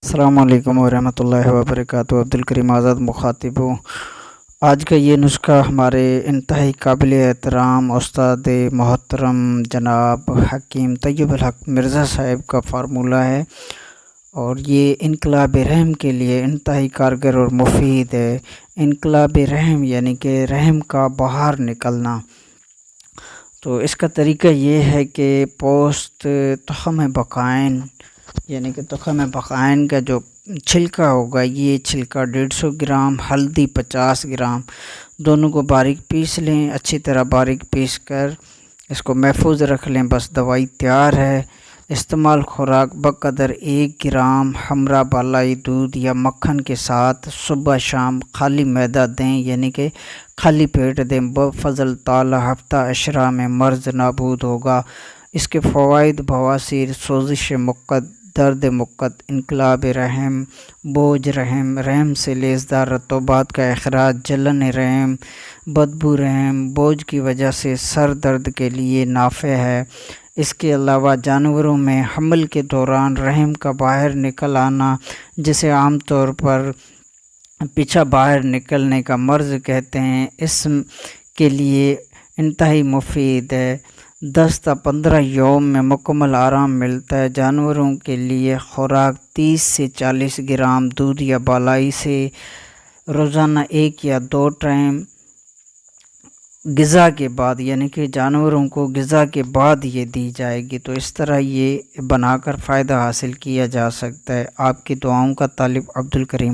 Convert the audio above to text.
السلام علیکم ورحمۃ اللہ وبرکاتہ۔ عبدالکریم آزاد مخاطب ہوں۔ آج کا یہ نسخہ ہمارے انتہائی قابل احترام استاد محترم جناب حکیم طیب الحق مرزا صاحب کا فارمولہ ہے، اور یہ انقلاب رحم کے لیے انتہائی کارگر اور مفید ہے۔ انقلاب رحم یعنی کہ رحم کا باہر نکلنا۔ تو اس کا طریقہ یہ ہے کہ پوست تخم بقائن یعنی کہ تخم بقائن کا جو چھلکا ہوگا، یہ چھلکا 150 گرام، ہلدی 50 گرام، دونوں کو باریک پیس لیں، اچھی طرح باریک پیس کر اس کو محفوظ رکھ لیں، بس دوائی تیار ہے۔ استعمال خوراک بقدر 1 گرام ہمرا بالائی دودھ یا مکھن کے ساتھ صبح شام خالی معدہ دیں، یعنی کہ خالی پیٹ دیں۔ بفضل تعالی ہفتہ اشرا میں مرض نابود ہوگا۔ اس کے فوائد: بواسیر، سوزش مقعد، درد مقعد، انقلاب رحم، بوجھ رحم، رحم سے لیسدار رطوبات کا اخراج، جلن رحم، بدبو رحم، بوجھ کی وجہ سے سر درد کے لیے نافع ہے۔ اس کے علاوہ جانوروں میں حمل کے دوران رحم کا باہر نکل آنا، جسے عام طور پر پیچھا باہر نکلنے کا مرض کہتے ہیں، اس کے لیے انتہائی مفید ہے۔ 10 تا 15 یوم میں مکمل آرام ملتا ہے۔ جانوروں کے لیے خوراک 30 سے 40 گرام دودھ یا بالائی سے روزانہ 1 یا 2 ٹائم غذا کے بعد، یعنی کہ جانوروں کو غذا کے بعد یہ دی جائے گی۔ تو اس طرح یہ بنا کر فائدہ حاصل کیا جا سکتا ہے۔ آپ کی دعاؤں کا طالب، عبدالکریم۔